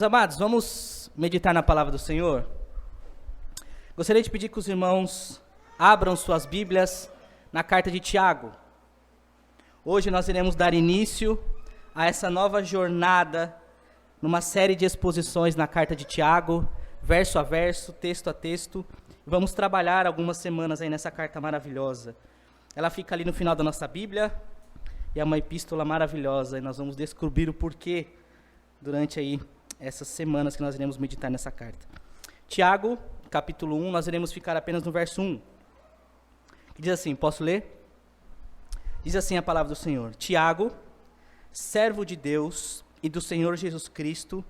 Meus amados, vamos meditar na palavra do Senhor? Gostaria de pedir que os irmãos abram suas Bíblias na carta de Tiago. Hoje nós iremos dar início a essa nova jornada, numa série de exposições na carta de Tiago, verso a verso, texto a texto. Vamos trabalhar algumas semanas aí nessa carta maravilhosa. Ela fica ali no final da nossa Bíblia e é uma epístola maravilhosa e nós vamos descobrir o porquê durante aí essas semanas que nós iremos meditar nessa carta. Tiago, capítulo 1, nós iremos ficar apenas no verso 1, que diz assim, posso ler? Diz assim a palavra do Senhor: Tiago, servo de Deus e do Senhor Jesus Cristo,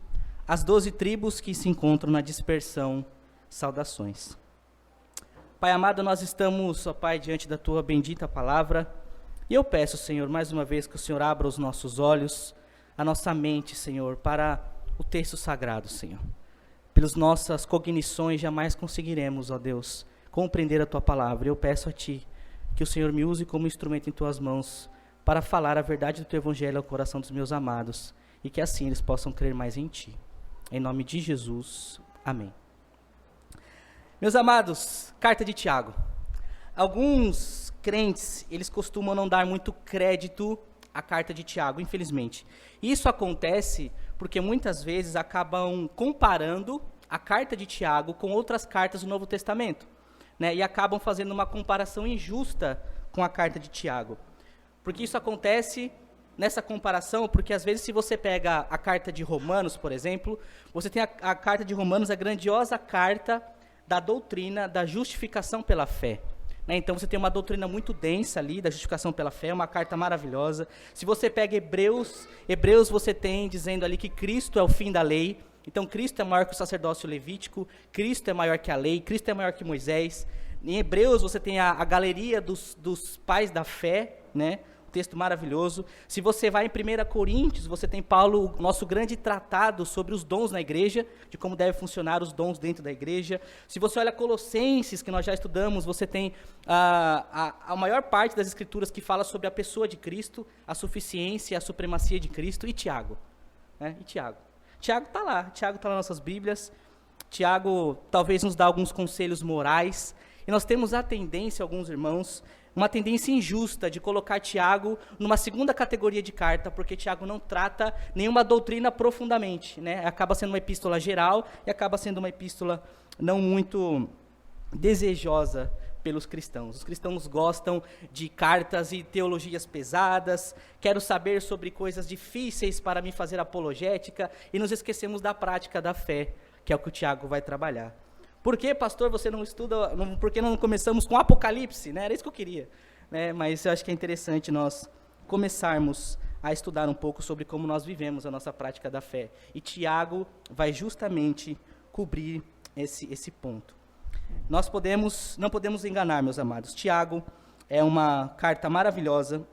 as 12 tribos que se encontram na dispersão, saudações. Pai amado, nós estamos, ó Pai, diante da Tua bendita palavra, e eu peço, Senhor, mais uma vez que o Senhor abra os nossos olhos, a nossa mente, Senhor, para o texto sagrado, Senhor. Pelas nossas cognições jamais conseguiremos, ó Deus, compreender a Tua palavra. Eu peço a Ti que o Senhor me use como instrumento em Tuas mãos para falar a verdade do Teu Evangelho ao coração dos meus amados e que assim eles possam crer mais em Ti. Em nome de Jesus, amém. Meus amados, carta de Tiago. Alguns crentes, eles costumam não dar muito crédito à carta de Tiago, infelizmente. Isso acontece porque muitas vezes acabam comparando a carta de Tiago com outras cartas do Novo Testamento, né? E acabam fazendo uma comparação injusta com a carta de Tiago. Porque isso acontece nessa comparação, porque às vezes se você pega a carta de Romanos, por exemplo, você tem a carta de Romanos, a grandiosa carta da doutrina da justificação pela fé. Então você tem uma doutrina muito densa ali, da justificação pela fé, uma carta maravilhosa. Se você pega Hebreus você tem dizendo ali que Cristo é o fim da lei. Então Cristo é maior que o sacerdócio levítico, Cristo é maior que a lei, Cristo é maior que Moisés. Em Hebreus você tem a galeria dos pais da fé, né? Texto maravilhoso. Se você vai em 1 Coríntios, você tem Paulo, nosso grande tratado sobre os dons na igreja, de como devem funcionar os dons dentro da igreja. Se você olha Colossenses, que nós já estudamos, você tem a maior parte das escrituras que fala sobre a pessoa de Cristo, a suficiência e a supremacia de Cristo, e Tiago. Né? Tiago está lá, Tiago está nas nossas Bíblias. Tiago talvez nos dá alguns conselhos morais, e nós temos a tendência, alguns irmãos, uma tendência injusta de colocar Tiago numa segunda categoria de carta, porque Tiago não trata nenhuma doutrina profundamente, né? Acaba sendo uma epístola geral e acaba sendo uma epístola não muito desejosa pelos cristãos. Os cristãos gostam de cartas e teologias pesadas, quero saber sobre coisas difíceis para me fazer apologética, e nos esquecemos da prática da fé, que é o que o Tiago vai trabalhar. Por que, pastor, você não estuda, por que não começamos com Apocalipse? Né? Era isso que eu queria, né? Mas eu acho que é interessante nós começarmos a estudar um pouco sobre como nós vivemos a nossa prática da fé. E Tiago vai justamente cobrir esse ponto. Não podemos enganar, meus amados. Tiago é uma carta maravilhosa,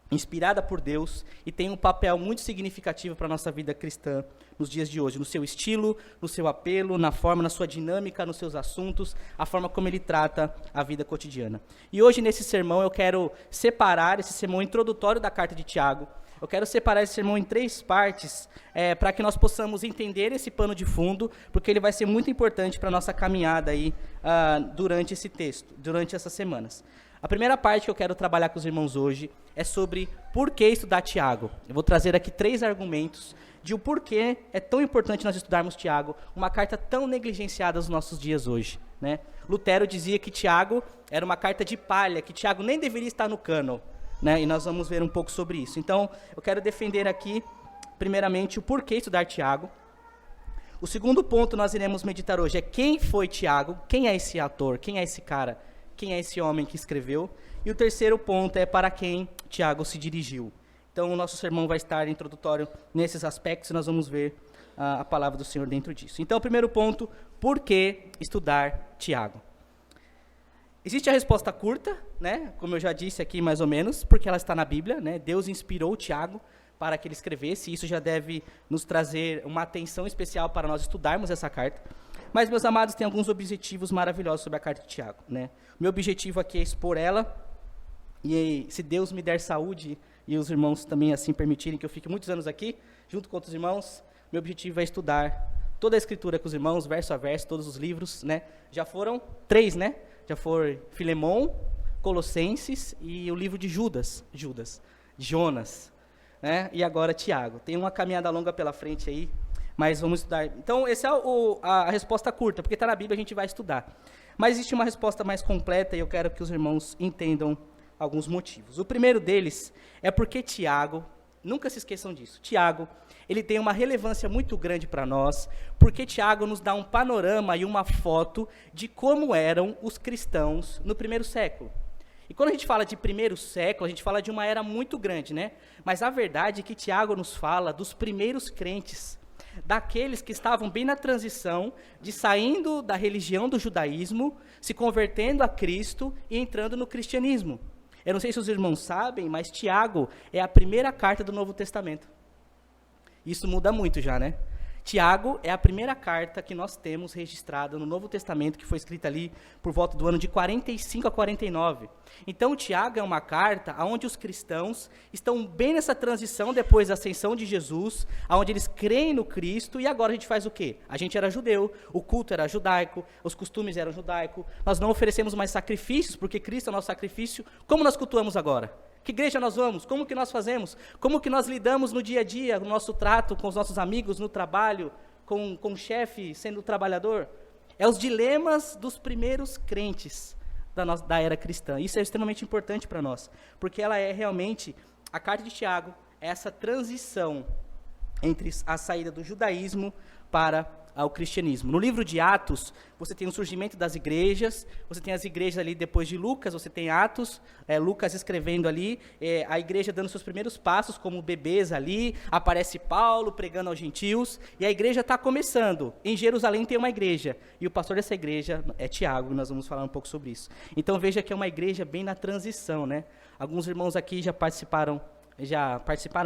inspirada por Deus, e tem um papel muito significativo para a nossa vida cristã nos dias de hoje, no seu estilo, no seu apelo, na forma, na sua dinâmica, nos seus assuntos, a forma como ele trata a vida cotidiana. E hoje, nesse sermão, eu quero separar esse sermão introdutório da carta de Tiago. Eu quero separar esse sermão em 3 partes, para que nós possamos entender esse pano de fundo, porque ele vai ser muito importante para a nossa caminhada aí, durante esse texto, durante essas semanas. A primeira parte que eu quero trabalhar com os irmãos hoje é sobre por que estudar Tiago. Eu vou trazer aqui 3 argumentos de o porquê é tão importante nós estudarmos Tiago, uma carta tão negligenciada nos nossos dias hoje, né? Lutero dizia que Tiago era uma carta de palha, que Tiago nem deveria estar no cânon, né? E nós vamos ver um pouco sobre isso. Então, eu quero defender aqui, primeiramente, o porquê estudar Tiago. O segundo ponto nós iremos meditar hoje é quem foi Tiago, quem é esse ator, quem é esse cara, quem é esse homem que escreveu. E o terceiro ponto é para quem Tiago se dirigiu. Então, o nosso sermão vai estar introdutório nesses aspectos e nós vamos ver a palavra do Senhor dentro disso. Então, o primeiro ponto, por que estudar Tiago? Existe a resposta curta, né? Como eu já disse aqui mais ou menos, porque ela está na Bíblia, né? Deus inspirou Tiago para que ele escrevesse, e isso já deve nos trazer uma atenção especial para nós estudarmos essa carta. Mas, meus amados, tem alguns objetivos maravilhosos sobre a carta de Tiago, né? Meu objetivo aqui é expor ela, e se Deus me der saúde, e os irmãos também assim permitirem que eu fique muitos anos aqui, junto com outros irmãos, meu objetivo é estudar toda a escritura com os irmãos, verso a verso, todos os livros, né? Já foram 3, né? Já foram Filemon, Colossenses e o livro de Jonas, né? E agora Tiago. Tem uma caminhada longa pela frente aí, mas vamos estudar. Então, essa é a resposta curta, porque está na Bíblia, a gente vai estudar. Mas existe uma resposta mais completa e eu quero que os irmãos entendam alguns motivos. O primeiro deles é porque Tiago, nunca se esqueçam disso, Tiago, ele tem uma relevância muito grande para nós, porque Tiago nos dá um panorama e uma foto de como eram os cristãos no primeiro século. E quando a gente fala de primeiro século, a gente fala de uma era muito grande, né? Mas a verdade é que Tiago nos fala dos primeiros crentes, daqueles que estavam bem na transição de saindo da religião do judaísmo, se convertendo a Cristo e entrando no cristianismo. Eu não sei se os irmãos sabem, mas Tiago é a primeira carta do Novo Testamento. Isso muda muito já, né? Tiago é a primeira carta que nós temos registrada no Novo Testamento, que foi escrita ali por volta do ano de 45 a 49. Então, Tiago é uma carta onde os cristãos estão bem nessa transição depois da ascensão de Jesus, onde eles creem no Cristo, e agora a gente faz o quê? A gente era judeu, o culto era judaico, os costumes eram judaicos, nós não oferecemos mais sacrifícios, porque Cristo é o nosso sacrifício. Como nós cultuamos agora? Que igreja nós vamos? Como que nós fazemos? Como que nós lidamos no dia a dia, no nosso trato com os nossos amigos, no trabalho, com o chefe, sendo trabalhador? É os dilemas dos primeiros crentes da era cristã. Isso é extremamente importante para nós, porque ela é realmente, a carta de Tiago, essa transição entre a saída do judaísmo para ao cristianismo. No livro de Atos, você tem o surgimento das igrejas, você tem as igrejas ali depois de Lucas, você tem Atos, Lucas escrevendo ali, a igreja dando seus primeiros passos como bebês ali, aparece Paulo pregando aos gentios, e a igreja está começando. Em Jerusalém tem uma igreja, e o pastor dessa igreja é Tiago, e nós vamos falar um pouco sobre isso. Então veja que é uma igreja bem na transição, né? Alguns irmãos aqui já passaram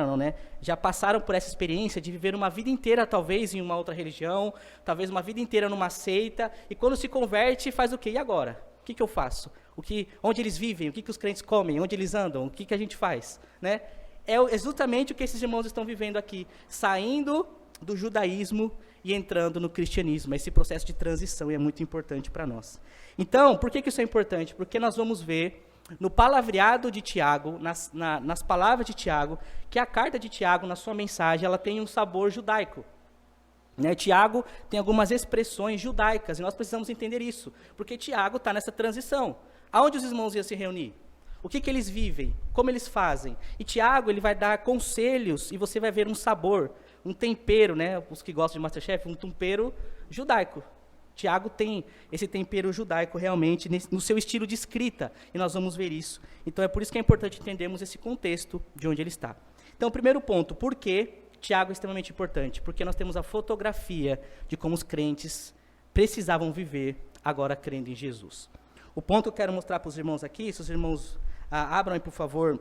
não, né? Já passaram por essa experiência de viver uma vida inteira, talvez, em uma outra religião, talvez uma vida inteira numa seita, e quando se converte, faz o quê? E agora? O que eu faço? Onde eles vivem? O que os crentes comem? Onde eles andam? O que a gente faz? Né? É exatamente o que esses irmãos estão vivendo aqui, saindo do judaísmo e entrando no cristianismo. Esse processo de transição é muito importante para nós. Então, por que isso é importante? Porque nós vamos ver no palavreado de Tiago, nas palavras de Tiago, que a carta de Tiago, na sua mensagem, ela tem um sabor judaico. Né? Tiago tem algumas expressões judaicas, e nós precisamos entender isso, porque Tiago está nessa transição. Aonde os irmãos iam se reunir? O que eles vivem? Como eles fazem? E Tiago, ele vai dar conselhos, e você vai ver um sabor, um tempero, né? Os que gostam de MasterChef, um tempero judaico. Tiago tem esse tempero judaico realmente no seu estilo de escrita, e nós vamos ver isso. Então é por isso que é importante entendermos esse contexto de onde ele está. Então, primeiro ponto, por que Tiago é extremamente importante? Porque nós temos a fotografia de como os crentes precisavam viver agora crendo em Jesus. O ponto que eu quero mostrar para os irmãos aqui, se os irmãos abram aí, por favor,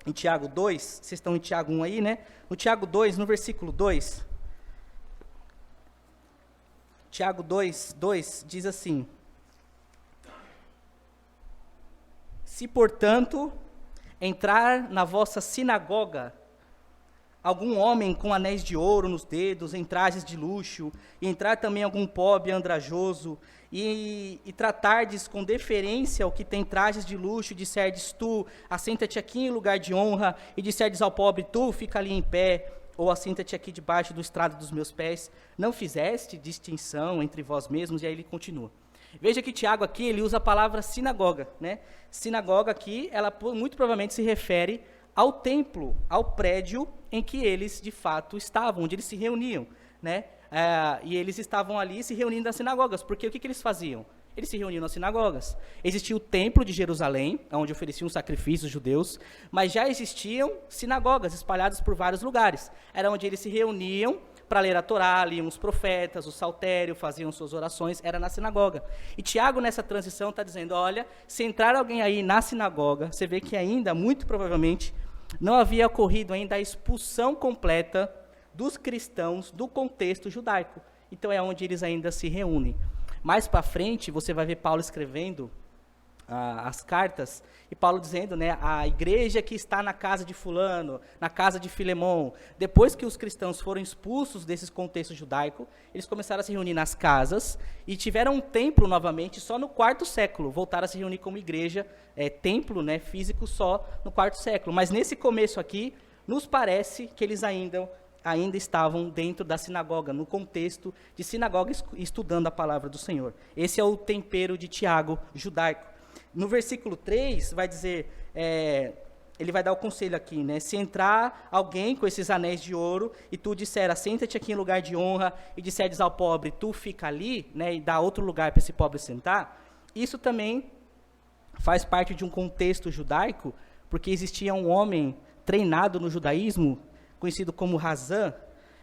em Tiago 2, vocês estão em Tiago 1 aí, né? No Tiago 2, no versículo 2... Tiago 2 diz assim: se, portanto, entrar na vossa sinagoga algum homem com anéis de ouro nos dedos, em trajes de luxo, e entrar também algum pobre andrajoso, e tratardes com deferência o que tem trajes de luxo, e disserdes tu, assenta-te aqui em lugar de honra, e disserdes ao pobre, tu, fica ali em pé, ou assenta-te aqui debaixo do estrado dos meus pés, não fizeste distinção entre vós mesmos? E aí ele continua. Veja que Tiago aqui, ele usa a palavra sinagoga, né? Sinagoga aqui, ela muito provavelmente se refere ao templo, ao prédio em que eles de fato estavam, onde eles se reuniam, né? E eles estavam ali se reunindo nas sinagogas, porque o que eles faziam? Eles se reuniam nas sinagogas. Existia o templo de Jerusalém, onde ofereciam sacrifícios judeus, mas já existiam sinagogas espalhadas por vários lugares. Era onde eles se reuniam para ler a Torá, liam os profetas, o saltério, faziam suas orações, era na sinagoga. E Tiago, nessa transição, está dizendo, olha, se entrar alguém aí na sinagoga, você vê que ainda, muito provavelmente, não havia ocorrido ainda a expulsão completa dos cristãos do contexto judaico. Então é onde eles ainda se reúnem. Mais para frente, você vai ver Paulo escrevendo as cartas, e Paulo dizendo, né, a igreja que está na casa de fulano, na casa de Filemon, depois que os cristãos foram expulsos desses contextos judaicos, eles começaram a se reunir nas casas, e tiveram um templo novamente só no 4º século, voltaram a se reunir como igreja, templo, né, físico só no 4º século, mas nesse começo aqui, nos parece que eles ainda estavam dentro da sinagoga, no contexto de sinagoga, estudando a palavra do Senhor. Esse é o tempero de Tiago judaico. No versículo 3, vai dizer, ele vai dar o conselho aqui, né? Se entrar alguém com esses anéis de ouro, e tu disser, assenta-te aqui em lugar de honra, e disseres ao pobre, tu fica ali, né? E dá outro lugar para esse pobre sentar, isso também faz parte de um contexto judaico, porque existia um homem treinado no judaísmo, conhecido como Razan,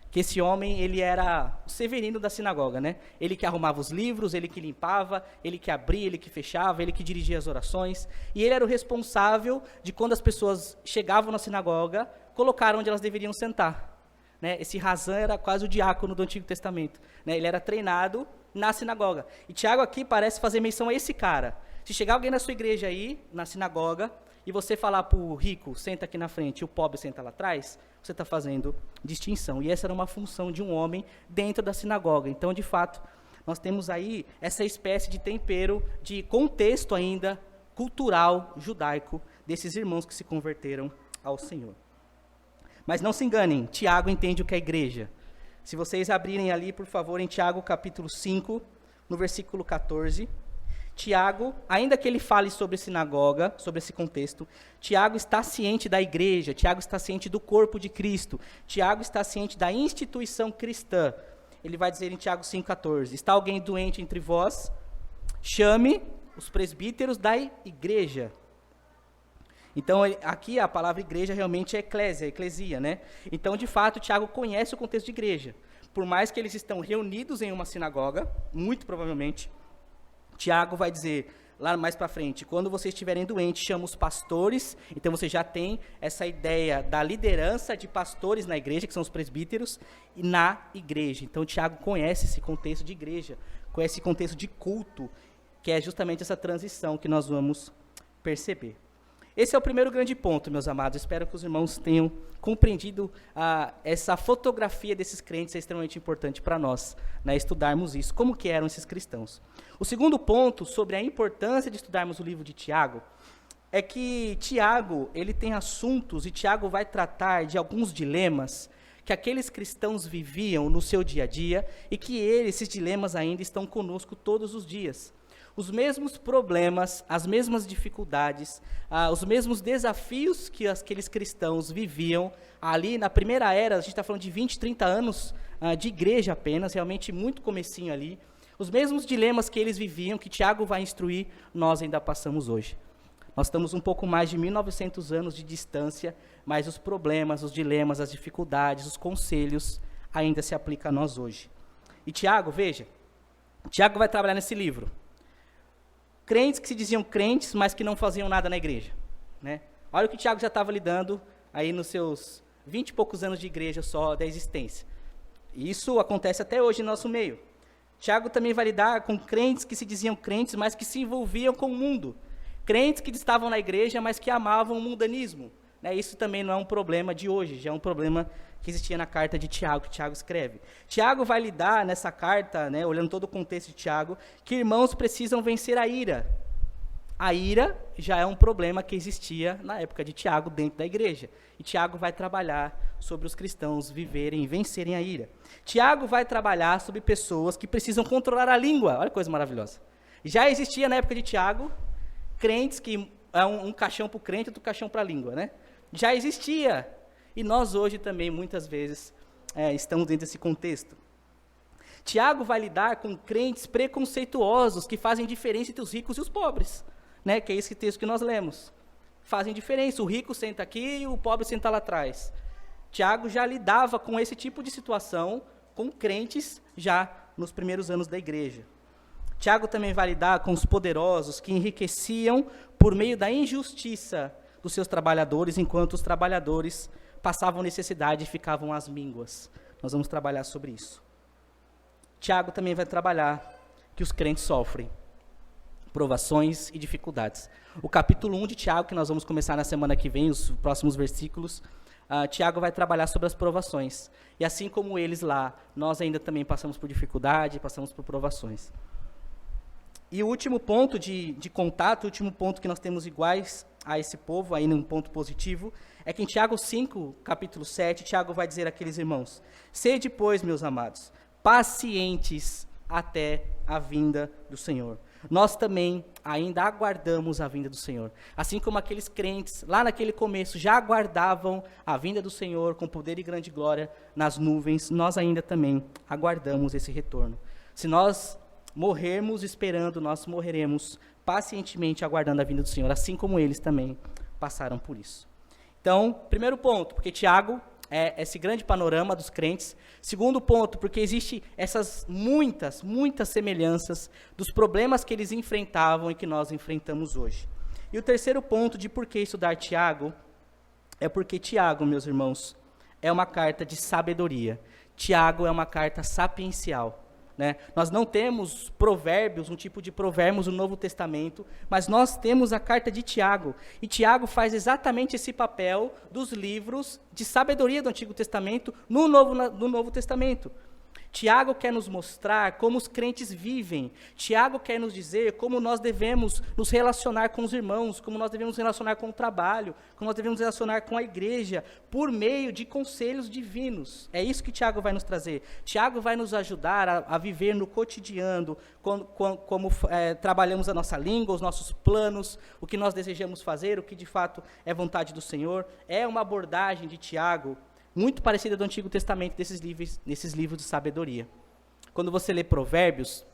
que esse homem, ele era o severino da sinagoga, né? Ele que arrumava os livros, ele que limpava, ele que abria, ele que fechava, ele que dirigia as orações, e ele era o responsável de quando as pessoas chegavam na sinagoga, colocar onde elas deveriam sentar, né? Esse Razan era quase o diácono do Antigo Testamento, né? Ele era treinado na sinagoga, e Tiago aqui parece fazer menção a esse cara. Se chegar alguém na sua igreja aí, na sinagoga, e você falar para o rico, senta aqui na frente, e o pobre senta lá atrás, você está fazendo distinção. E essa era uma função de um homem dentro da sinagoga. Então, de fato, nós temos aí essa espécie de tempero, de contexto ainda cultural, judaico, desses irmãos que se converteram ao Senhor. Mas não se enganem, Tiago entende o que é igreja. Se vocês abrirem ali, por favor, em Tiago capítulo 5, no versículo 14... Tiago, ainda que ele fale sobre sinagoga, sobre esse contexto, Tiago está ciente da igreja, Tiago está ciente do corpo de Cristo, Tiago está ciente da instituição cristã. Ele vai dizer em Tiago 5,14, está alguém doente entre vós? Chame os presbíteros da igreja. Então, aqui a palavra igreja realmente é eclesia, né? Então, de fato, Tiago conhece o contexto de igreja. Por mais que eles estão reunidos em uma sinagoga, muito provavelmente, Tiago vai dizer, lá mais para frente, quando vocês estiverem doentes, chama os pastores. Então, você já tem essa ideia da liderança de pastores na igreja, que são os presbíteros, e na igreja. Então, Tiago conhece esse contexto de igreja, conhece esse contexto de culto, que é justamente essa transição que nós vamos perceber. Esse é o primeiro grande ponto, meus amados. Espero que os irmãos tenham compreendido essa fotografia desses crentes, é extremamente importante para nós, né, estudarmos isso, como que eram esses cristãos. O segundo ponto, sobre a importância de estudarmos o livro de Tiago, é que Tiago, ele tem assuntos, e Tiago vai tratar de alguns dilemas que aqueles cristãos viviam no seu dia a dia, e que esses dilemas ainda estão conosco todos os dias. Os mesmos problemas, as mesmas dificuldades, os mesmos desafios que aqueles cristãos viviam ali na primeira era, a gente está falando de 20, 30 anos de igreja apenas, realmente muito comecinho ali, os mesmos dilemas que eles viviam, que Tiago vai instruir, nós ainda passamos hoje. Nós estamos um pouco mais de 1900 anos de distância, mas os problemas, os dilemas, as dificuldades, os conselhos ainda se aplicam a nós hoje. E Tiago, veja, Tiago vai trabalhar nesse livro. Crentes que se diziam crentes, mas que não faziam nada na igreja, né? Olha o que Tiago já estava lidando aí nos seus 20 e poucos anos de igreja só da existência. Isso acontece até hoje no nosso meio. Tiago também vai lidar com crentes que se diziam crentes, mas que se envolviam com o mundo. Crentes que estavam na igreja, mas que amavam o mundanismo, né? Isso também não é um problema de hoje, já é um problema que existia na carta de Tiago, que Tiago escreve. Tiago vai lidar nessa carta, né, olhando todo o contexto de Tiago, que irmãos precisam vencer a ira. A ira já é um problema que existia na época de Tiago dentro da igreja. E Tiago vai trabalhar sobre os cristãos viverem e vencerem a ira. Tiago vai trabalhar sobre pessoas que precisam controlar a língua. Olha que coisa maravilhosa. Já existia na época de Tiago, crentes que é um caixão para o crente e outro caixão para a língua, né? Já existia. E nós hoje também, muitas vezes, estamos dentro desse contexto. Tiago vai lidar com crentes preconceituosos que fazem diferença entre os ricos e os pobres, né? Que é esse texto que nós lemos. Fazem diferença, o rico senta aqui e o pobre senta lá atrás. Tiago já lidava com esse tipo de situação com crentes já nos primeiros anos da igreja. Tiago também vai lidar com os poderosos que enriqueciam por meio da injustiça dos seus trabalhadores, enquanto os trabalhadores passavam necessidade e ficavam às mínguas. Nós vamos trabalhar sobre isso. Tiago também vai trabalhar que os crentes sofrem. provações e dificuldades. O capítulo 1 de Tiago, que nós vamos começar na semana que vem, os próximos versículos, Tiago vai trabalhar sobre as provações. E assim como eles lá, nós ainda também passamos por dificuldade, passamos por provações. E o último ponto de contato, o último ponto que nós temos iguais a esse povo, aí num ponto positivo, é que em Tiago 5, capítulo 7, Tiago vai dizer àqueles irmãos: sede, pois, meus amados, pacientes até a vinda do Senhor. Nós também ainda aguardamos a vinda do Senhor. Assim como aqueles crentes, lá naquele começo, já aguardavam a vinda do Senhor com poder e grande glória nas nuvens, nós ainda também aguardamos esse retorno. Se nós morrermos esperando, nós morreremos pacientemente aguardando a vinda do Senhor, assim como eles também passaram por isso. Então, primeiro ponto, porque Tiago é esse grande panorama dos crentes. Segundo ponto, porque existe essas muitas semelhanças dos problemas que eles enfrentavam e que nós enfrentamos hoje. E o terceiro ponto de por que estudar Tiago, é porque Tiago, meus irmãos, é uma carta de sabedoria. Tiago é uma carta sapiencial. Né? Nós não temos provérbios, um tipo de provérbios no Novo Testamento, mas nós temos a carta de Tiago. E Tiago faz exatamente esse papel dos livros de sabedoria do Antigo Testamento no Novo Testamento. Tiago quer nos mostrar como os crentes vivem. Tiago quer nos dizer como nós devemos nos relacionar com os irmãos, como nós devemos nos relacionar com o trabalho, como nós devemos nos relacionar com a igreja, por meio de conselhos divinos. É isso que Tiago vai nos trazer. Tiago vai nos ajudar a viver no cotidiano, como trabalhamos a nossa língua, os nossos planos, o que nós desejamos fazer, o que de fato é vontade do Senhor. É uma abordagem de Tiago muito parecida do Antigo Testamento, desses livros de sabedoria. Quando você lê Provérbios,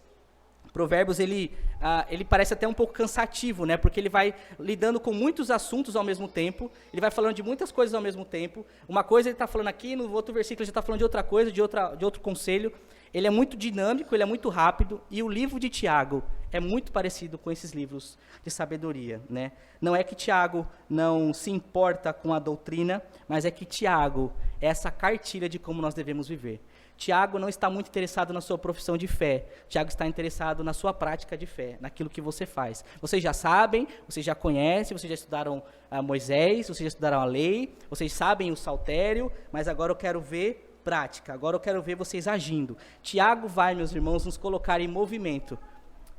ele parece até um pouco cansativo, né? Porque ele vai lidando com muitos assuntos ao mesmo tempo, ele vai falando de muitas coisas ao mesmo tempo. Uma coisa ele está falando aqui, no outro versículo ele já está falando de outra coisa, de outro conselho. Ele é muito dinâmico, ele é muito rápido, e o livro de Tiago é muito parecido com esses livros de sabedoria, né? Não é que Tiago não se importa com a doutrina, mas é que Tiago é essa cartilha de como nós devemos viver. Tiago não está muito interessado na sua profissão de fé. Tiago está interessado na sua prática de fé, naquilo que você faz. Vocês já sabem, vocês já conhecem, vocês já estudaram Moisés, vocês já estudaram a lei, vocês sabem o saltério, mas agora eu quero ver prática, agora eu quero ver vocês agindo. Tiago vai, meus irmãos, nos colocar em movimento.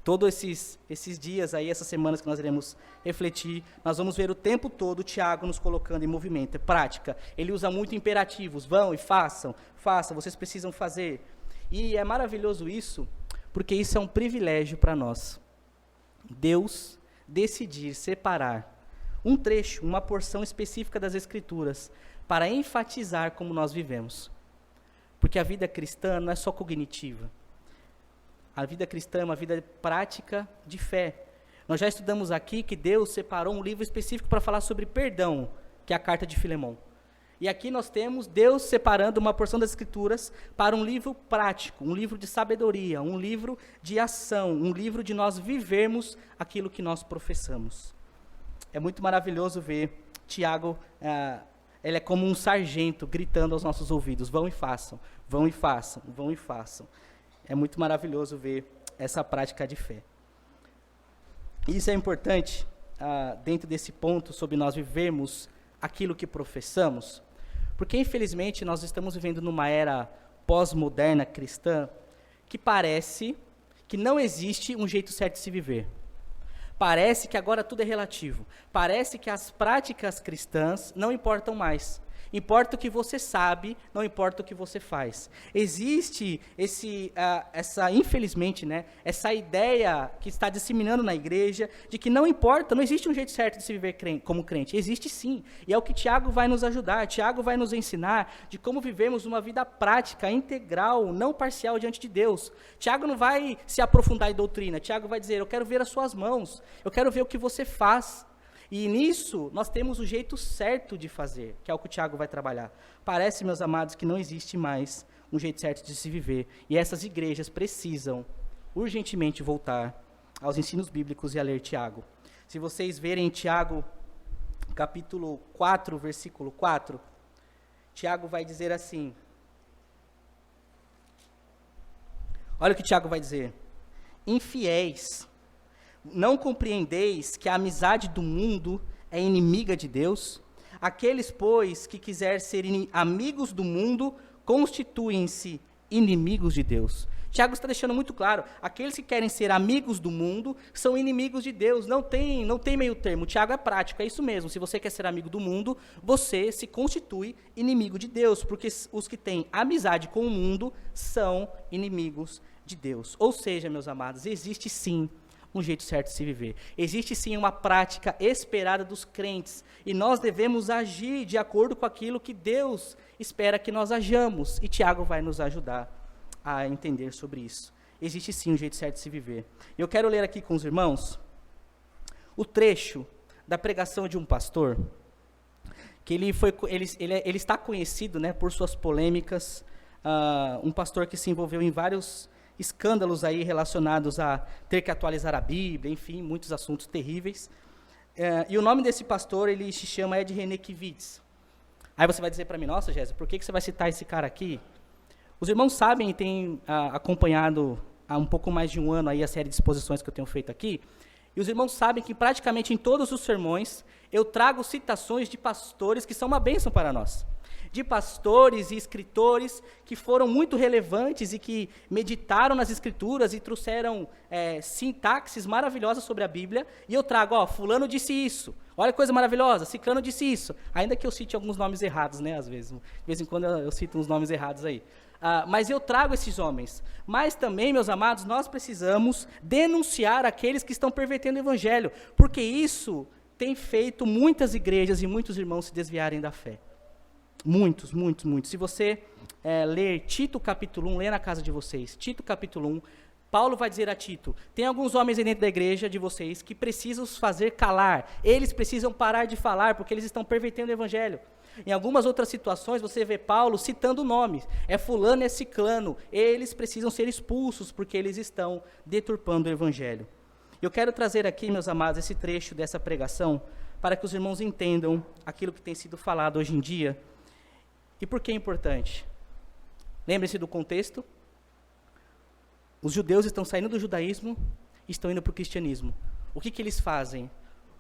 Todos esses dias aí, essas semanas que nós iremos refletir, nós vamos ver o tempo todo Tiago nos colocando em movimento, é prática. Ele usa muito imperativos, vão e façam, vocês precisam fazer. E é maravilhoso isso, porque isso é um privilégio para nós. Deus decidir separar um trecho, uma porção específica das Escrituras, para enfatizar como nós vivemos. Porque a vida cristã não é só cognitiva. A vida cristã é uma vida prática de fé. Nós já estudamos aqui que Deus separou um livro específico para falar sobre perdão, que é a carta de Filemão. E aqui nós temos Deus separando uma porção das Escrituras para um livro prático, um livro de sabedoria, um livro de ação, um livro de nós vivermos aquilo que nós professamos. É muito maravilhoso ver Tiago, ele é como um sargento gritando aos nossos ouvidos: vão e façam, vão e façam, vão e façam. É muito maravilhoso ver essa prática de fé. Isso é importante dentro desse ponto sobre nós vivermos aquilo que professamos, porque infelizmente nós estamos vivendo numa era pós-moderna cristã que parece que não existe um jeito certo de se viver. Parece que agora tudo é relativo. Parece que as práticas cristãs não importam mais. Importa o que você sabe, não importa o que você faz. Existe infelizmente, né, essa ideia que está disseminando na igreja de que não importa, não existe um jeito certo de se viver como crente. Existe sim. E é o que Tiago vai nos ajudar. Tiago vai nos ensinar de como vivemos uma vida prática, integral, não parcial diante de Deus. Tiago não vai se aprofundar em doutrina. Tiago vai dizer: eu quero ver as suas mãos, eu quero ver o que você faz. E nisso, nós temos o jeito certo de fazer, que é o que o Tiago vai trabalhar. Parece, meus amados, que não existe mais um jeito certo de se viver. E essas igrejas precisam urgentemente voltar aos ensinos bíblicos e a ler Tiago. Se vocês verem Tiago, capítulo 4, versículo 4, Tiago vai dizer assim. Olha o que Tiago vai dizer: infiéis, Não compreendeis que a amizade do mundo é inimiga de Deus? Aqueles, pois, que quiserem ser amigos do mundo, constituem-se inimigos de Deus. Tiago está deixando muito claro, aqueles que querem ser amigos do mundo são inimigos de Deus, não tem meio termo. Tiago é prático, é isso mesmo, se você quer ser amigo do mundo, você se constitui inimigo de Deus, porque os que têm amizade com o mundo são inimigos de Deus. Ou seja, meus amados, existe sim um jeito certo de se viver, existe sim uma prática esperada dos crentes, e nós devemos agir de acordo com aquilo que Deus espera que nós hajamos, e Tiago vai nos ajudar a entender sobre isso. Existe sim um jeito certo de se viver. Eu quero ler aqui com os irmãos o trecho da pregação de um pastor, que ele está conhecido, né, por suas polêmicas, um pastor que se envolveu em vários escândalos aí relacionados a ter que atualizar a Bíblia, enfim, muitos assuntos terríveis. E o nome desse pastor, ele se chama Ed Renekiewicz. Aí você vai dizer para mim, nossa, Jéssica, por que você vai citar esse cara aqui? Os irmãos sabem e têm acompanhado há um pouco mais de um ano aí a série de exposições que eu tenho feito aqui, e os irmãos sabem que praticamente em todos os sermões eu trago citações de pastores que são uma bênção para nós, de pastores e escritores que foram muito relevantes e que meditaram nas escrituras e trouxeram sintaxes maravilhosas sobre a Bíblia, e eu trago, fulano disse isso, olha que coisa maravilhosa, ciclano disse isso, ainda que eu cite alguns nomes errados, né, às vezes, de vez em quando eu cito uns nomes errados aí. Mas eu trago esses homens. Mas também, meus amados, nós precisamos denunciar aqueles que estão pervertendo o evangelho, porque isso tem feito muitas igrejas e muitos irmãos se desviarem da fé. Muitos, muitos, muitos. Se você ler Tito capítulo 1, lê na casa de vocês, Tito capítulo 1, Paulo vai dizer a Tito, tem alguns homens aí dentro da igreja de vocês que precisam os fazer calar, eles precisam parar de falar, porque eles estão pervertendo o evangelho. Em algumas outras situações, você vê Paulo citando nomes, fulano, é ciclano, eles precisam ser expulsos, porque eles estão deturpando o evangelho. Eu quero trazer aqui, meus amados, esse trecho dessa pregação, para que os irmãos entendam aquilo que tem sido falado hoje em dia, e por que é importante. Lembre-se do contexto, os judeus estão saindo do judaísmo e estão indo para o cristianismo. O que eles fazem?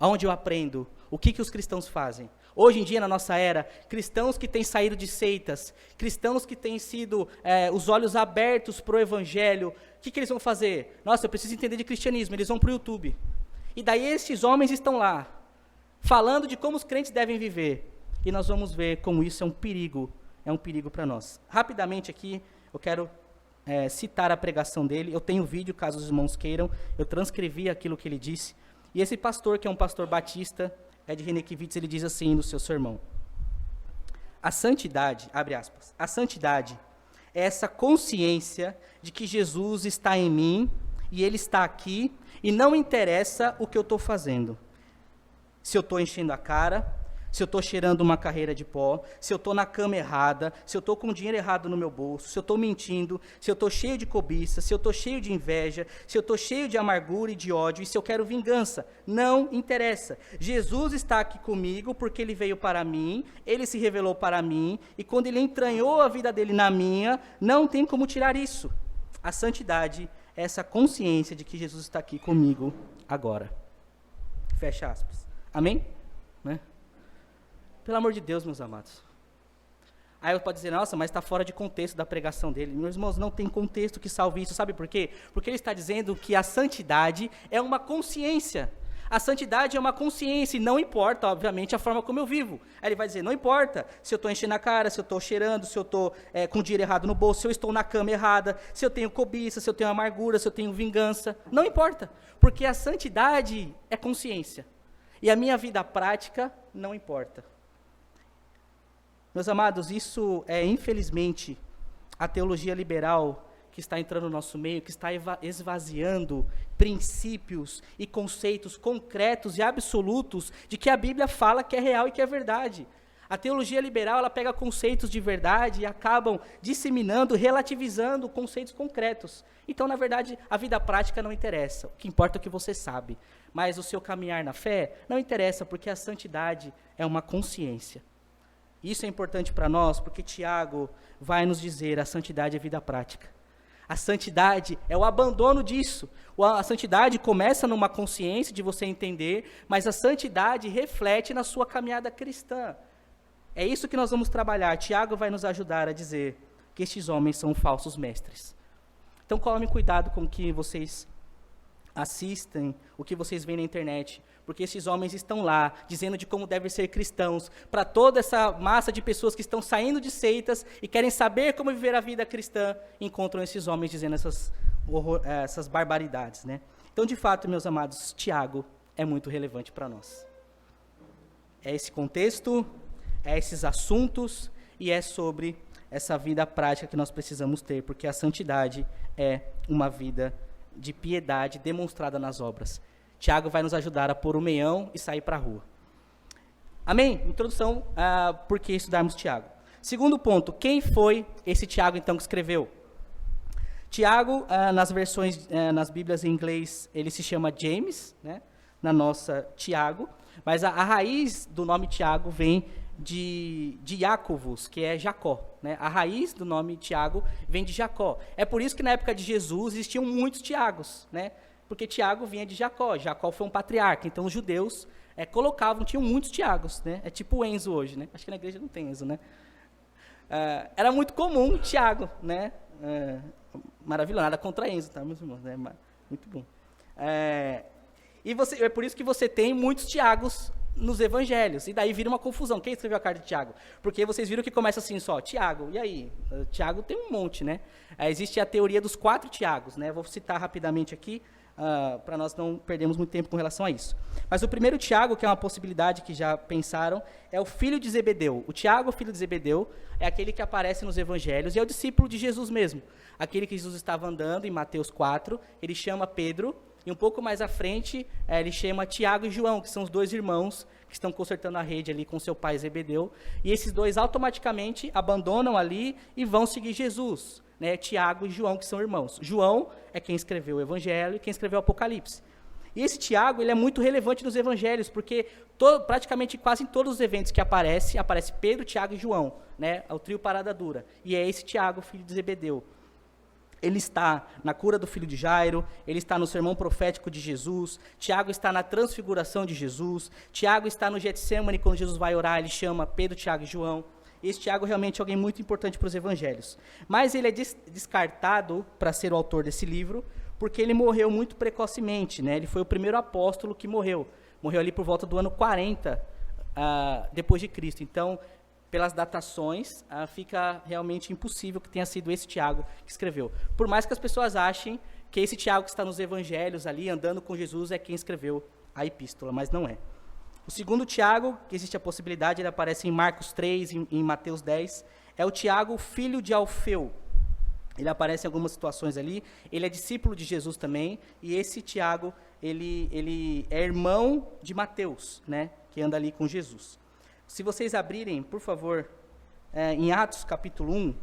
Aonde eu aprendo? O que os cristãos fazem? Hoje em dia, na nossa era, cristãos que têm saído de seitas, cristãos que têm sido os olhos abertos para o evangelho, o que eles vão fazer? Nossa, eu preciso entender de cristianismo, eles vão para o YouTube. E daí esses homens estão lá, falando de como os crentes devem viver. E nós vamos ver como isso é um perigo para nós. Rapidamente aqui, eu quero citar a pregação dele. Eu tenho vídeo, caso os irmãos queiram, eu transcrevi aquilo que ele disse. E esse pastor, que é um pastor batista, Ed Renekiewicz, ele diz assim no seu sermão: a santidade, abre aspas, a santidade é essa consciência de que Jesus está em mim e ele está aqui e não interessa o que eu estou fazendo. Se eu estou enchendo a cara, se eu estou cheirando uma carreira de pó, se eu estou na cama errada, se eu estou com dinheiro errado no meu bolso, se eu estou mentindo, se eu estou cheio de cobiça, se eu estou cheio de inveja, se eu estou cheio de amargura e de ódio, e se eu quero vingança, não interessa. Jesus está aqui comigo porque ele veio para mim, ele se revelou para mim, e quando ele entranhou a vida dele na minha, não tem como tirar isso. A santidade é essa consciência de que Jesus está aqui comigo agora. Fecha aspas. Amém? Né? Pelo amor de Deus, meus amados. Aí eu posso dizer, nossa, mas está fora de contexto da pregação dele. Meus irmãos, não tem contexto que salve isso. Sabe por quê? Porque ele está dizendo que a santidade é uma consciência. A santidade é uma consciência e não importa, obviamente, a forma como eu vivo. Aí ele vai dizer, não importa se eu estou enchendo a cara, se eu estou cheirando, se eu estou com dinheiro errado no bolso, se eu estou na cama errada, se eu tenho cobiça, se eu tenho amargura, se eu tenho vingança. Não importa, porque a santidade é consciência. E a minha vida prática não importa. Meus amados, isso é, infelizmente, a teologia liberal que está entrando no nosso meio, que está esvaziando princípios e conceitos concretos e absolutos de que a Bíblia fala que é real e que é verdade. A teologia liberal, ela pega conceitos de verdade e acabam disseminando, relativizando conceitos concretos. Então, na verdade, a vida prática não interessa. O que importa é o que você sabe. Mas o seu caminhar na fé não interessa, porque a santidade é uma consciência. Isso é importante para nós, porque Tiago vai nos dizer, a santidade é vida prática. A santidade é o abandono disso. A santidade começa numa consciência de você entender, mas a santidade reflete na sua caminhada cristã. É isso que nós vamos trabalhar. Tiago vai nos ajudar a dizer que estes homens são falsos mestres. Então, tomem cuidado com o que vocês assistem, o que vocês veem na internet, porque esses homens estão lá, dizendo de como devem ser cristãos, para toda essa massa de pessoas que estão saindo de seitas e querem saber como viver a vida cristã, encontram esses homens dizendo essas barbaridades, né? Então, de fato, meus amados, Tiago é muito relevante para nós. É esse contexto, é esses assuntos, e é sobre essa vida prática que nós precisamos ter, porque a santidade é uma vida de piedade demonstrada nas obras. Tiago vai nos ajudar a pôr o meião e sair para a rua. Amém? Introdução, por que estudarmos Tiago. Segundo ponto, quem foi esse Tiago, então, que escreveu? Tiago, nas versões, nas Bíblias em inglês, ele se chama James, né? Na nossa, Tiago, mas a raiz do nome Tiago vem de Jacobus, que é Jacó, né? A raiz do nome Tiago vem de Jacó. É por isso que na época de Jesus existiam muitos Tiagos, né? Porque Tiago vinha de Jacó. Jacó foi um patriarca, então os judeus tinham muitos Tiagos, né? É tipo o Enzo hoje, né? Acho que na igreja não tem Enzo, né? Era muito comum Tiago, né? Maravilhoso, nada contra Enzo, tá, meus irmãos? Né? Muito bom. É por isso que você tem muitos Tiagos nos evangelhos, e daí vira uma confusão. Quem escreveu a carta de Tiago? Porque vocês viram que começa assim só, Tiago, e aí? Tiago tem um monte, né? Existe a teoria dos 4 Tiagos, né? Vou citar rapidamente aqui, para nós não perdermos muito tempo com relação a isso. Mas o primeiro Tiago, que é uma possibilidade que já pensaram, é o filho de Zebedeu. O Tiago, filho de Zebedeu, é aquele que aparece nos evangelhos, e é o discípulo de Jesus mesmo. Aquele que Jesus estava andando em Mateus 4, ele chama Pedro, e um pouco mais à frente, ele chama Tiago e João, que são os 2 irmãos que estão consertando a rede ali com seu pai Zebedeu. E esses 2 automaticamente abandonam ali e vão seguir Jesus, né? Tiago e João, que são irmãos. João é quem escreveu o Evangelho e quem escreveu o Apocalipse. E esse Tiago, ele é muito relevante nos Evangelhos, porque praticamente quase em todos os eventos que aparece Pedro, Tiago e João, né? O trio Parada Dura. E é esse Tiago, filho de Zebedeu. Ele está na cura do filho de Jairo, ele está no sermão profético de Jesus, Tiago está na transfiguração de Jesus, Tiago está no Getsêmani, quando Jesus vai orar, ele chama Pedro, Tiago e João. Esse Tiago realmente é alguém muito importante para os evangelhos. Mas ele é descartado para ser o autor desse livro, porque ele morreu muito precocemente, né? Ele foi o primeiro apóstolo que morreu. Morreu ali por volta do ano 40 depois de Cristo. Então, pelas datações, fica realmente impossível que tenha sido esse Tiago que escreveu. Por mais que as pessoas achem que esse Tiago que está nos evangelhos ali, andando com Jesus, é quem escreveu a epístola, mas não é. O segundo Tiago, que existe a possibilidade, ele aparece em Marcos 3, em Mateus 10, é o Tiago, filho de Alfeu. Ele aparece em algumas situações ali, ele é discípulo de Jesus também, e esse Tiago, ele é irmão de Mateus, né, que anda ali com Jesus. Se vocês abrirem, por favor, em Atos capítulo 1,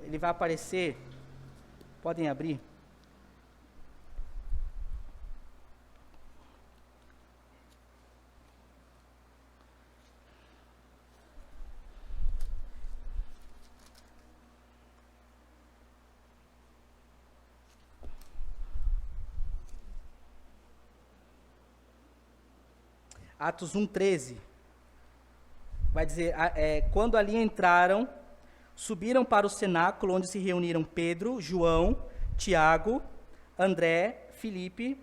ele vai aparecer, podem abrir. Atos 1:13. Vai dizer, quando ali entraram, subiram para o cenáculo, onde se reuniram Pedro, João, Tiago, André, Filipe,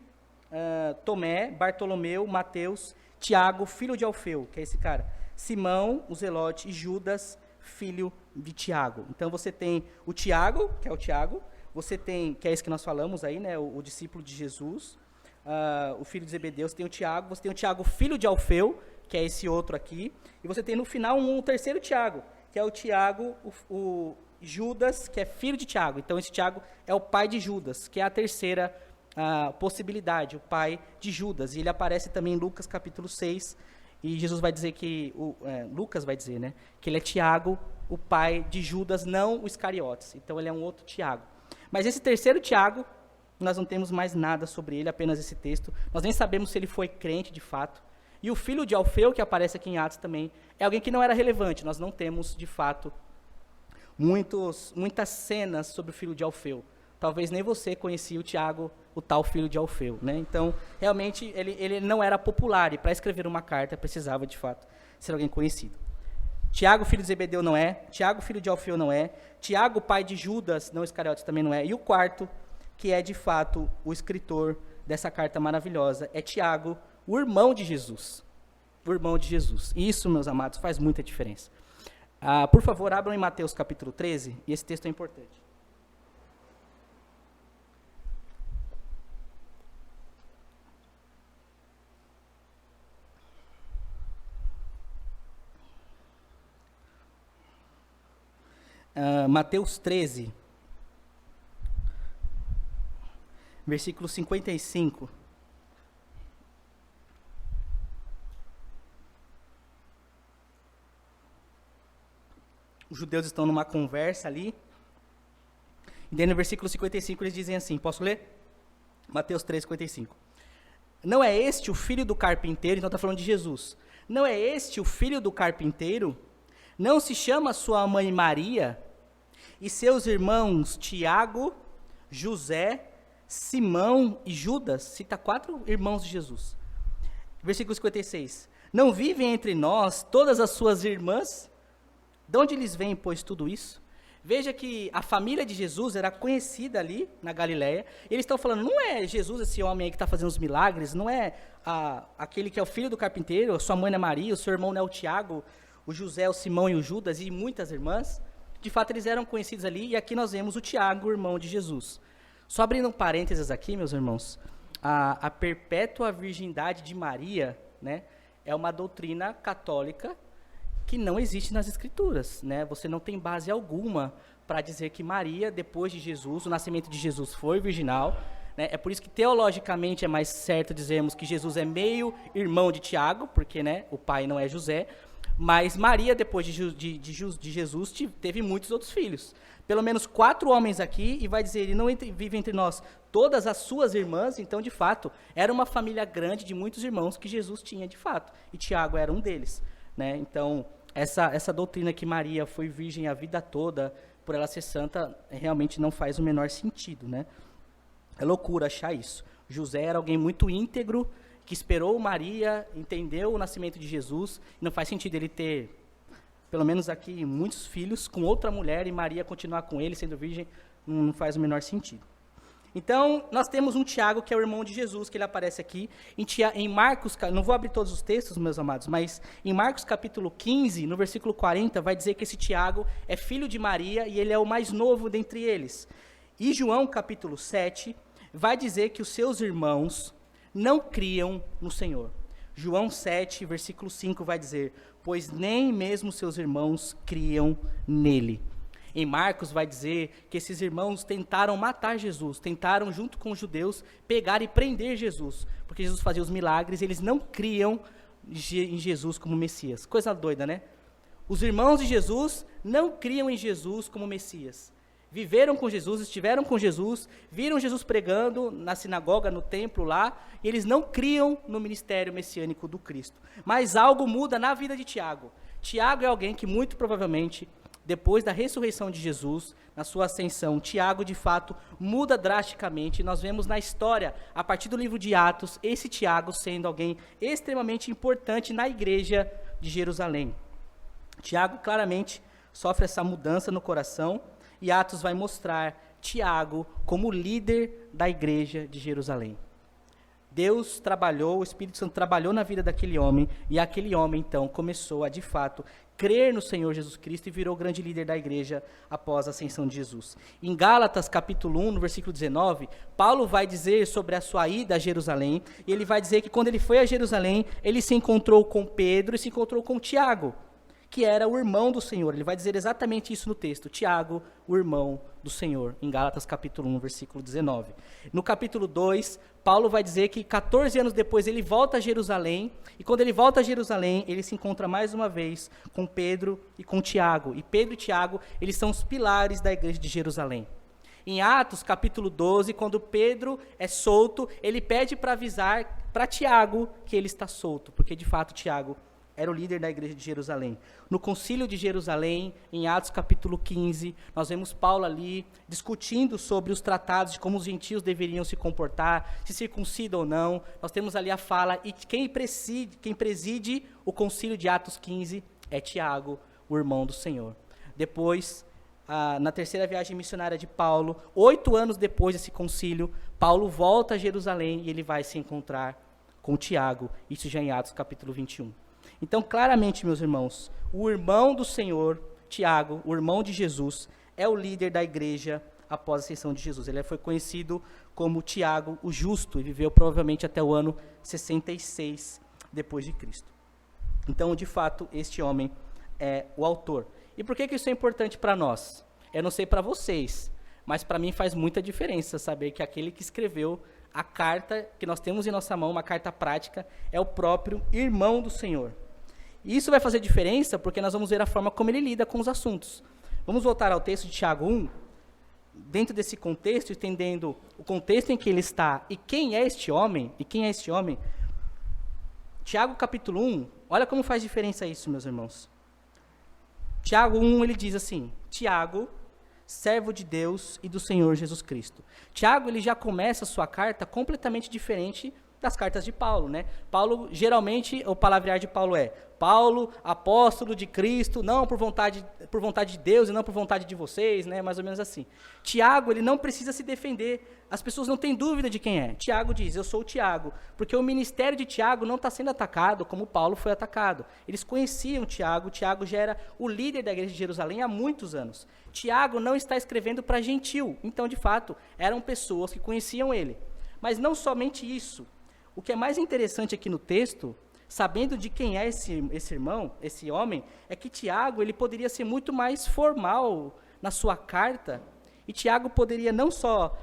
Tomé, Bartolomeu, Mateus, Tiago, filho de Alfeu, que é esse cara, Simão, o Zelote, e Judas, filho de Tiago. Então você tem o Tiago, que é o Tiago, você tem, que é esse que nós falamos aí, né, o discípulo de Jesus, o filho de Zebedeu, você tem o Tiago, filho de Alfeu, que é esse outro aqui, e você tem no final um terceiro Tiago, que é o Tiago, o Judas, que é filho de Tiago. Então esse Tiago é o pai de Judas, que é a terceira possibilidade, o pai de Judas. E ele aparece também em Lucas capítulo 6, e Jesus vai dizer que, Lucas vai dizer, né, que ele é Tiago, o pai de Judas, não o Iscariotes. Então ele é um outro Tiago. Mas esse terceiro Tiago, nós não temos mais nada sobre ele, apenas esse texto. Nós nem sabemos se ele foi crente de fato. E o filho de Alfeu, que aparece aqui em Atos também, é alguém que não era relevante. Nós não temos, de fato, muitas cenas sobre o filho de Alfeu. talvez nem você conhecia o Tiago, o tal filho de Alfeu, né? Então, realmente, ele não era popular, e para escrever uma carta precisava, de fato, ser alguém conhecido. Tiago, filho de Zebedeu, não é. Tiago, filho de Alfeu, não é. Tiago, pai de Judas, não Iscariotes, também não é. E o quarto, que é, de fato, o escritor dessa carta maravilhosa, é Tiago, o irmão de Jesus. O irmão de Jesus. E isso, meus amados, faz muita diferença. Por favor, abram em Mateus capítulo 13, e esse texto é importante. Mateus 13, versículo 55. Os judeus estão numa conversa ali, e daí no versículo 55 eles dizem assim, posso ler? Mateus 13, 55. Não é este o filho do carpinteiro, então está falando de Jesus. Não é este o filho do carpinteiro? Não se chama sua mãe Maria e seus irmãos Tiago, José, Simão e Judas? Cita 4 irmãos de Jesus. Versículo 56. Não vivem entre nós todas as suas irmãs? De onde lhes vem, pois, tudo isso? Veja que a família de Jesus era conhecida ali na Galileia. E eles estão falando, não é Jesus esse homem aí que está fazendo os milagres, não é aquele que é o filho do carpinteiro, a sua mãe não é Maria, o seu irmão não é o Tiago, o José, o Simão e o Judas e muitas irmãs. De fato, eles eram conhecidos ali, e aqui nós vemos o Tiago, o irmão de Jesus. Só abrindo um parênteses aqui, meus irmãos, a perpétua virgindade de Maria, né, é uma doutrina católica que não existe nas Escrituras, né? Você não tem base alguma para dizer que Maria, depois de Jesus, o nascimento de Jesus foi virginal, né? É por isso que teologicamente é mais certo dizermos que Jesus é meio irmão de Tiago, porque, né, o pai não é José, mas Maria, depois de Jesus, teve muitos outros filhos. Pelo menos 4 homens aqui, e vai dizer, ele não vive entre nós todas as suas irmãs, então, de fato, era uma família grande de muitos irmãos que Jesus tinha, de fato, e Tiago era um deles, né? Então, essa doutrina que Maria foi virgem a vida toda, por ela ser santa, realmente não faz o menor sentido, né? É loucura achar isso. José era alguém muito íntegro, que esperou Maria, entendeu o nascimento de Jesus, e não faz sentido ele ter, pelo menos aqui, muitos filhos com outra mulher, e Maria continuar com ele, sendo virgem, não faz o menor sentido. Então, nós temos um Tiago, que é o irmão de Jesus, que ele aparece aqui, em Marcos, não vou abrir todos os textos, meus amados, mas em Marcos capítulo 15, no versículo 40, vai dizer que esse Tiago é filho de Maria, e ele é o mais novo dentre eles. E João capítulo 7, vai dizer que os seus irmãos não criam no Senhor. João 7, versículo 5 vai dizer, pois nem mesmo seus irmãos criam nele. Em Marcos vai dizer que esses irmãos tentaram matar Jesus, tentaram, junto com os judeus, pegar e prender Jesus, porque Jesus fazia os milagres, eles não criam em Jesus como Messias. Coisa doida, né? Os irmãos de Jesus não criam em Jesus como Messias. Viveram com Jesus, estiveram com Jesus, viram Jesus pregando na sinagoga, no templo lá, e eles não criam no ministério messiânico do Cristo. Mas algo muda na vida de Tiago. Tiago é alguém que muito provavelmente, depois da ressurreição de Jesus, na sua ascensão, Tiago de fato muda drasticamente. Nós vemos na história, a partir do livro de Atos, esse Tiago sendo alguém extremamente importante na igreja de Jerusalém. Tiago claramente sofre essa mudança no coração, e Atos vai mostrar Tiago como líder da igreja de Jerusalém. Deus trabalhou, o Espírito Santo trabalhou na vida daquele homem, e aquele homem, então, começou a, de fato, crer no Senhor Jesus Cristo e virou o grande líder da igreja após a ascensão de Jesus. Em Gálatas, capítulo 1, no versículo 19, Paulo vai dizer sobre a sua ida a Jerusalém, e ele vai dizer que quando ele foi a Jerusalém, ele se encontrou com Pedro e se encontrou com Tiago, que era o irmão do Senhor. Ele vai dizer exatamente isso no texto, Tiago, o irmão do Senhor, em Gálatas capítulo 1, versículo 19. No capítulo 2, Paulo vai dizer que 14 anos depois ele volta a Jerusalém, e quando ele volta a Jerusalém, ele se encontra mais uma vez com Pedro e com Tiago. E Pedro e Tiago, eles são os pilares da igreja de Jerusalém. Em Atos capítulo 12, quando Pedro é solto, ele pede para avisar para Tiago que ele está solto, porque de fato Tiago era o líder da igreja de Jerusalém. No concílio de Jerusalém, em Atos capítulo 15, nós vemos Paulo ali discutindo sobre os tratados, de como os gentios deveriam se comportar, se circuncidam ou não. Nós temos ali a fala, e quem preside o concílio de Atos 15 é Tiago, o irmão do Senhor. Depois, na terceira viagem missionária de Paulo, 8 anos depois desse concílio, Paulo volta a Jerusalém e ele vai se encontrar com Tiago, isso já em Atos capítulo 21. Então, claramente, meus irmãos, o irmão do Senhor, Tiago, o irmão de Jesus, é o líder da igreja após a ascensão de Jesus. Ele foi conhecido como Tiago, o justo, e viveu provavelmente até o ano 66 depois de Cristo. Então, de fato, este homem é o autor. E por que isso é importante para nós? Eu não sei para vocês, mas para mim faz muita diferença saber que aquele que escreveu a carta que nós temos em nossa mão, uma carta prática, é o próprio irmão do Senhor. E isso vai fazer diferença porque nós vamos ver a forma como ele lida com os assuntos. Vamos voltar ao texto de Tiago 1. Dentro desse contexto, entendendo o contexto em que ele está e quem é este homem, Tiago capítulo 1, olha como faz diferença isso, meus irmãos. Tiago 1, ele diz assim: Tiago, servo de Deus e do Senhor Jesus Cristo. Tiago, ele já começa a sua carta completamente diferente das cartas de Paulo, né? Paulo, geralmente, o palavrear de Paulo é: Paulo, apóstolo de Cristo, não por vontade de Deus e não por vontade de vocês, né? Mais ou menos assim. Tiago, ele não precisa se defender, as pessoas não têm dúvida de quem é. Tiago diz: eu sou o Tiago, porque o ministério de Tiago não está sendo atacado como Paulo foi atacado. Eles conheciam Tiago já era o líder da igreja de Jerusalém há muitos anos. Tiago não está escrevendo para gentil, então, de fato, eram pessoas que conheciam ele. Mas não somente isso. O que é mais interessante aqui no texto, sabendo de quem é esse irmão, esse homem, é que Tiago, ele poderia ser muito mais formal na sua carta, e Tiago poderia não só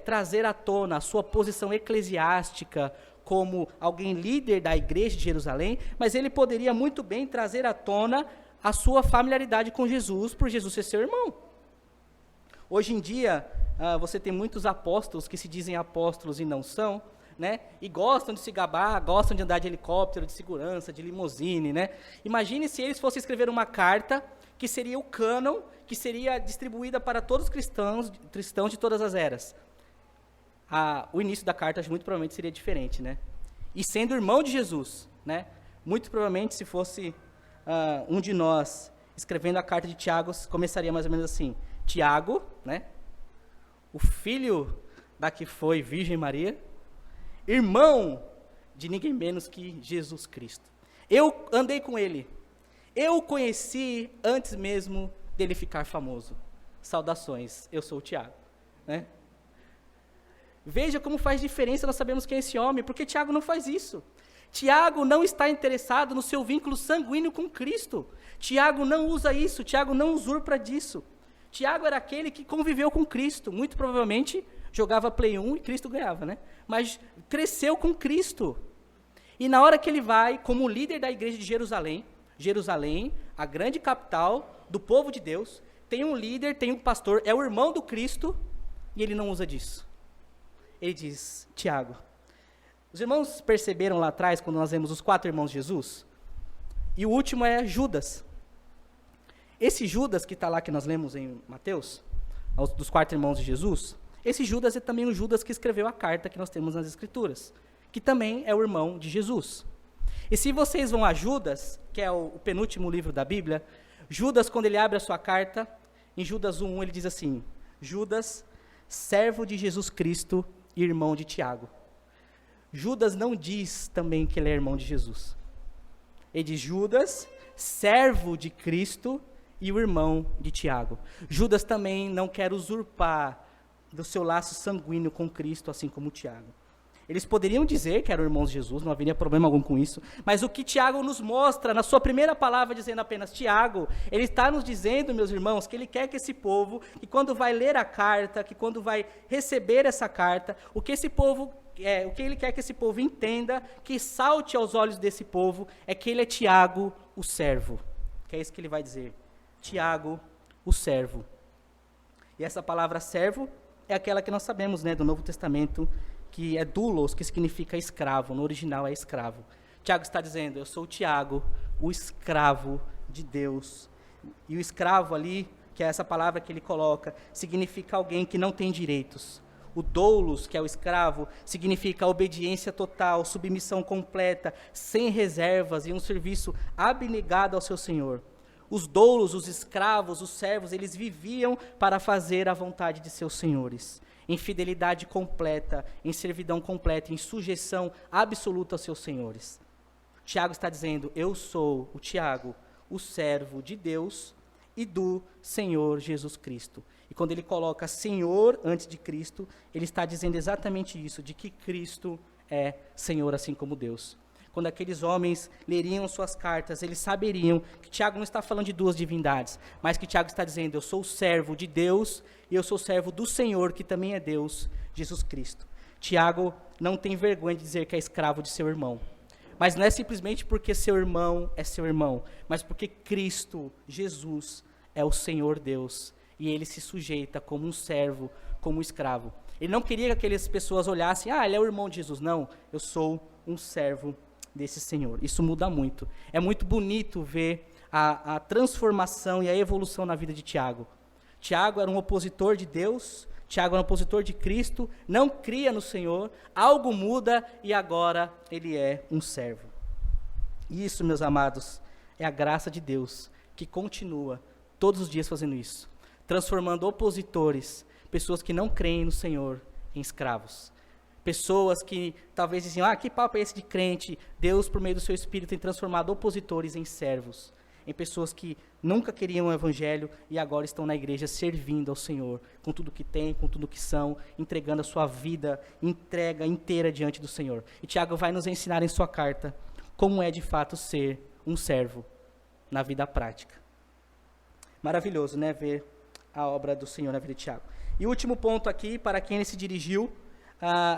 trazer à tona a sua posição eclesiástica como alguém líder da igreja de Jerusalém, mas ele poderia muito bem trazer à tona a sua familiaridade com Jesus, por Jesus ser seu irmão. Hoje em dia, você tem muitos apóstolos que se dizem apóstolos e não são, né? E gostam de se gabar, gostam de andar de helicóptero, de segurança, de limusine, né? Imagine se eles fossem escrever uma carta que seria o cânon, que seria distribuída para todos os cristãos de todas as eras. O início da carta muito provavelmente seria diferente, né? E sendo irmão de Jesus, né? Muito provavelmente, se fosse um de nós escrevendo a carta de Tiago, começaria mais ou menos assim: Tiago, né? O filho da que foi Virgem Maria, irmão de ninguém menos que Jesus Cristo. Eu andei com ele. Eu o conheci antes mesmo dele ficar famoso. Saudações, eu sou o Tiago. Né? Veja como faz diferença nós sabemos quem é esse homem, porque Tiago não faz isso. Tiago não está interessado no seu vínculo sanguíneo com Cristo. Tiago não usa isso, Tiago não usurpa disso. Tiago era aquele que conviveu com Cristo, muito provavelmente jogava Play 1 e Cristo ganhava, né? Mas cresceu com Cristo. E na hora que ele vai, como líder da igreja de Jerusalém, a grande capital do povo de Deus, tem um líder, tem um pastor, é o irmão do Cristo, e ele não usa disso. Ele diz: Tiago. Os irmãos perceberam lá atrás, quando nós vemos os 4 irmãos de Jesus? E o último é Judas. Esse Judas que está lá, que nós lemos em Mateus, dos 4 irmãos de Jesus, esse Judas é também o Judas que escreveu a carta que nós temos nas Escrituras, que também é o irmão de Jesus. E se vocês vão a Judas, que é o penúltimo livro da Bíblia, Judas, quando ele abre a sua carta, em Judas 1:1, ele diz assim: Judas, servo de Jesus Cristo e irmão de Tiago. Judas não diz também que ele é irmão de Jesus. Ele diz: Judas, servo de Cristo e o irmão de Tiago. Judas também não quer usurpar do seu laço sanguíneo com Cristo, assim como Tiago. Eles poderiam dizer que eram irmãos de Jesus, não haveria problema algum com isso, mas o que Tiago nos mostra, na sua primeira palavra, dizendo apenas Tiago, ele está nos dizendo, meus irmãos, que ele quer que esse povo, que quando vai ler a carta, que quando vai receber essa carta, o que ele quer que esse povo entenda, que salte aos olhos desse povo, é que ele é Tiago, o servo. Que é isso que ele vai dizer. Tiago, o servo. E essa palavra servo é aquela que nós sabemos, né, do Novo Testamento, que é doulos, que significa escravo, no original é escravo. Tiago está dizendo: eu sou o Tiago, o escravo de Deus. E o escravo ali, que é essa palavra que ele coloca, significa alguém que não tem direitos. O doulos, que é o escravo, significa obediência total, submissão completa, sem reservas e um serviço abnegado ao seu senhor. Os doulos, os escravos, os servos, eles viviam para fazer a vontade de seus senhores, em fidelidade completa, em servidão completa, em sujeição absoluta aos seus senhores. Tiago está dizendo, eu sou o Tiago, o servo de Deus e do Senhor Jesus Cristo. E quando ele coloca Senhor antes de Cristo, ele está dizendo exatamente isso, de que Cristo é Senhor assim como Deus. Quando aqueles homens leriam suas cartas, eles saberiam que Tiago não está falando de duas divindades, mas que Tiago está dizendo, eu sou servo de Deus e eu sou servo do Senhor, que também é Deus, Jesus Cristo. Tiago não tem vergonha de dizer que é escravo de seu irmão. Mas não é simplesmente porque seu irmão é seu irmão, mas porque Cristo, Jesus, é o Senhor Deus. E ele se sujeita como um servo, como um escravo. Ele não queria que aquelas pessoas olhassem, ele é o irmão de Jesus. Não, eu sou um servo desse Senhor. Isso muda muito. É muito bonito ver a transformação e a evolução na vida de Tiago. Tiago era um opositor de Deus, Tiago era um opositor de Cristo, não cria no Senhor, algo muda e agora ele é um servo. Isso, meus amados, é a graça de Deus que continua todos os dias fazendo isso, transformando opositores, pessoas que não creem no Senhor, em escravos. Pessoas que talvez diziam, que papo é esse de crente? Deus, por meio do seu Espírito, tem transformado opositores em servos, em pessoas que nunca queriam o Evangelho e agora estão na igreja servindo ao Senhor, com tudo que têm, com tudo que são, entregando a sua vida, entrega inteira diante do Senhor. E Tiago vai nos ensinar em sua carta como é de fato ser um servo na vida prática. Maravilhoso, né, ver a obra do Senhor na vida de Tiago. E o último ponto aqui, para quem ele se dirigiu,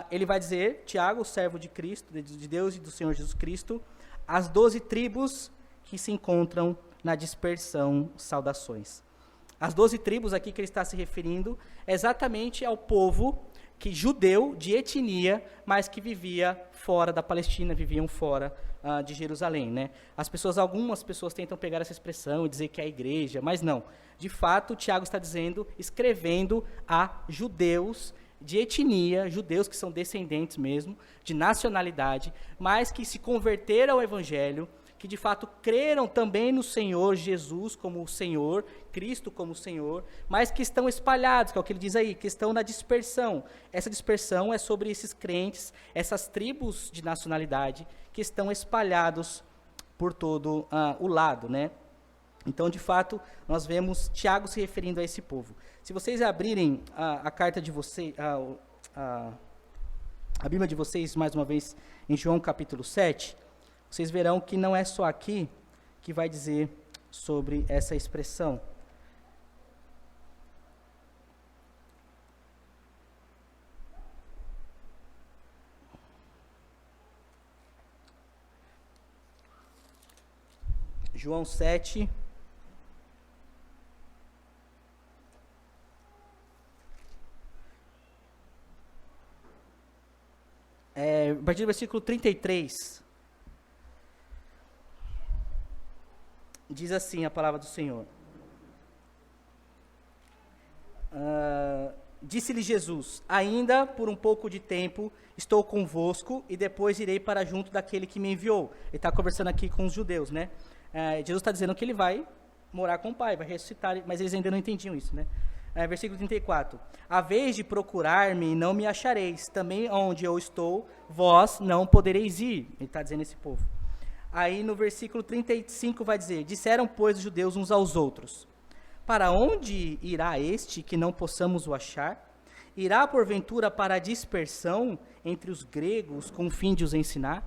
ele vai dizer, Tiago, servo de Cristo, de Deus e do Senhor Jesus Cristo, as 12 tribos que se encontram na dispersão, saudações. As 12 tribos aqui que ele está se referindo é exatamente ao povo que judeu de etnia, mas que vivia fora da Palestina, viviam fora de Jerusalém, né? Algumas pessoas tentam pegar essa expressão e dizer que é a igreja, mas não. De fato, Tiago está escrevendo a judeus de etnia, judeus que são descendentes mesmo, de nacionalidade, mas que se converteram ao Evangelho, que de fato creram também no Senhor Jesus como o Senhor, Cristo como o Senhor, mas que estão espalhados, que é o que ele diz aí, que estão na dispersão. Essa dispersão é sobre esses crentes, essas tribos de nacionalidade que estão espalhados por todo o lado, né? Então, de fato, nós vemos Tiago se referindo a esse povo. Se vocês abrirem a carta de vocês, a Bíblia de vocês, mais uma vez, em João capítulo 7, vocês verão que não é só aqui que vai dizer sobre essa expressão. João 7. A partir do versículo 33. Diz assim a palavra do Senhor. Disse-lhe Jesus, ainda por um pouco de tempo estou convosco e depois irei para junto daquele que me enviou. Ele está conversando aqui com os judeus, né? Jesus está dizendo que ele vai morar com o Pai, vai ressuscitar, mas eles ainda não entendiam isso, né? Versículo 34. A vez de procurar-me, não me achareis. Também onde eu estou, vós não podereis ir. Ele está dizendo esse povo. Aí no versículo 35 vai dizer, disseram, pois, os judeus uns aos outros, para onde irá este que não possamos o achar? Irá, porventura, para a dispersão entre os gregos, com o fim de os ensinar?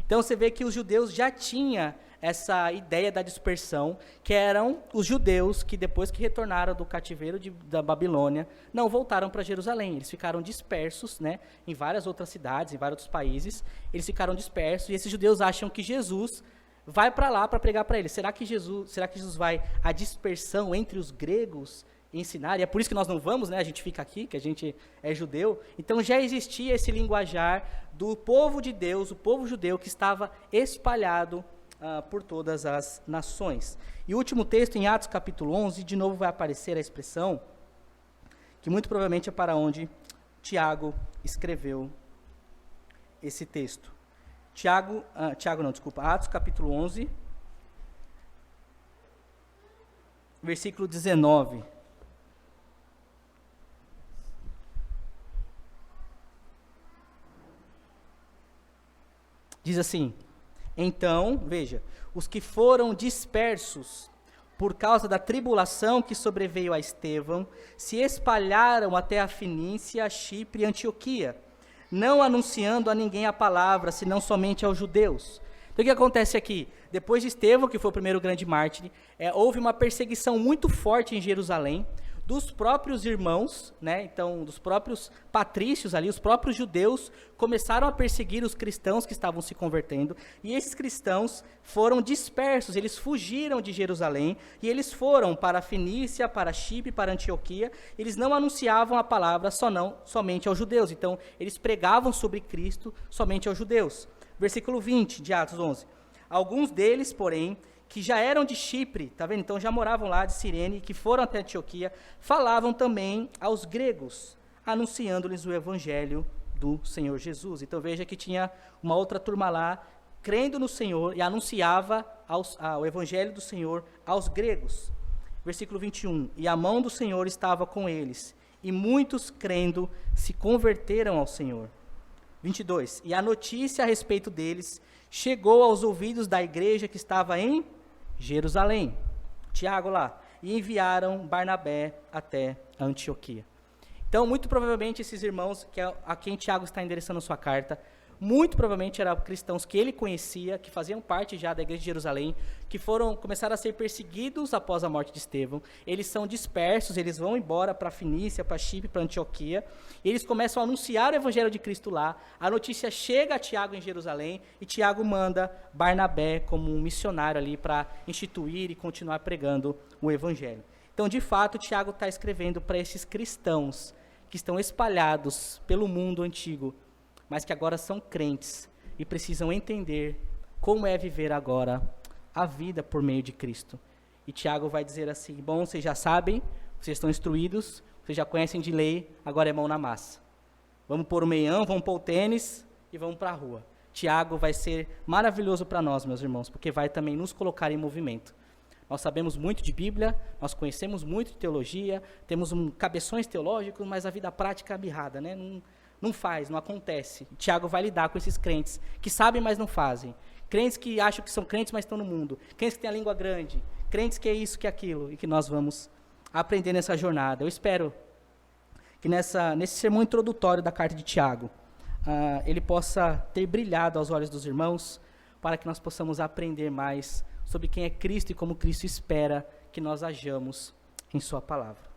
Então você vê que os judeus já tinham essa ideia da dispersão, que eram os judeus que depois que retornaram do cativeiro da Babilônia, não voltaram para Jerusalém, eles ficaram dispersos, né, em várias outras cidades, em vários outros países, eles ficaram dispersos, e esses judeus acham que Jesus vai para lá para pregar para eles. Será que Jesus vai à dispersão entre os gregos ensinar? E é por isso que nós não vamos, né? A gente fica aqui, que a gente é judeu. Então já existia esse linguajar do povo de Deus, o povo judeu que estava espalhado por todas as nações. E o último texto, em Atos capítulo 11, de novo vai aparecer a expressão, que muito provavelmente é para onde Tiago escreveu esse texto. Atos capítulo 11, versículo 19. Diz assim: então, veja, os que foram dispersos por causa da tribulação que sobreveio a Estevão, se espalharam até a Fenícia, Chipre e Antioquia, não anunciando a ninguém a palavra, senão somente aos judeus. Então o que acontece aqui? Depois de Estevão, que foi o primeiro grande mártir, houve uma perseguição muito forte em Jerusalém, dos próprios irmãos, né? Então, dos próprios patrícios ali, os próprios judeus começaram a perseguir os cristãos que estavam se convertendo, e esses cristãos foram dispersos, eles fugiram de Jerusalém, e eles foram para a Fenícia, para Chipre, para Antioquia. Eles não anunciavam a palavra somente aos judeus, então eles pregavam sobre Cristo somente aos judeus. Versículo 20 de Atos 11. Alguns deles, porém, que já eram de Chipre, tá vendo? Então já moravam lá de Cirene, que foram até Antioquia, falavam também aos gregos, anunciando-lhes o evangelho do Senhor Jesus. Então veja que tinha uma outra turma lá, crendo no Senhor, e anunciava o evangelho do Senhor aos gregos. Versículo 21, e a mão do Senhor estava com eles, e muitos crendo se converteram ao Senhor. 22, e a notícia a respeito deles chegou aos ouvidos da igreja que estava em Jerusalém, Tiago lá, e enviaram Barnabé até Antioquia. Então, muito provavelmente, esses irmãos a quem Tiago está endereçando a sua carta, muito provavelmente eram cristãos que ele conhecia, que faziam parte já da igreja de Jerusalém, que começaram a ser perseguidos após a morte de Estevão. Eles são dispersos, eles vão embora para a Fenícia, para Chipre, para Antioquia, e eles começam a anunciar o evangelho de Cristo lá. A notícia chega a Tiago em Jerusalém, e Tiago manda Barnabé como um missionário ali para instituir e continuar pregando o evangelho. Então, de fato, Tiago está escrevendo para esses cristãos que estão espalhados pelo mundo antigo, mas que agora são crentes e precisam entender como é viver agora a vida por meio de Cristo. E Tiago vai dizer assim: bom, vocês já sabem, vocês estão instruídos, vocês já conhecem de lei, agora é mão na massa. Vamos pôr o meião, vamos pôr o tênis e vamos para a rua. Tiago vai ser maravilhoso para nós, meus irmãos, porque vai também nos colocar em movimento. Nós sabemos muito de Bíblia, nós conhecemos muito de teologia, temos cabeções teológicos, mas a vida prática é birrada, né? Não faz, não acontece. Tiago vai lidar com esses crentes que sabem, mas não fazem. Crentes que acham que são crentes, mas estão no mundo. Crentes que têm a língua grande. Crentes que é isso, que é aquilo. E que nós vamos aprender nessa jornada. Eu espero que nesse sermão introdutório da carta de Tiago, ele possa ter brilhado aos olhos dos irmãos, para que nós possamos aprender mais sobre quem é Cristo e como Cristo espera que nós hajamos em sua palavra.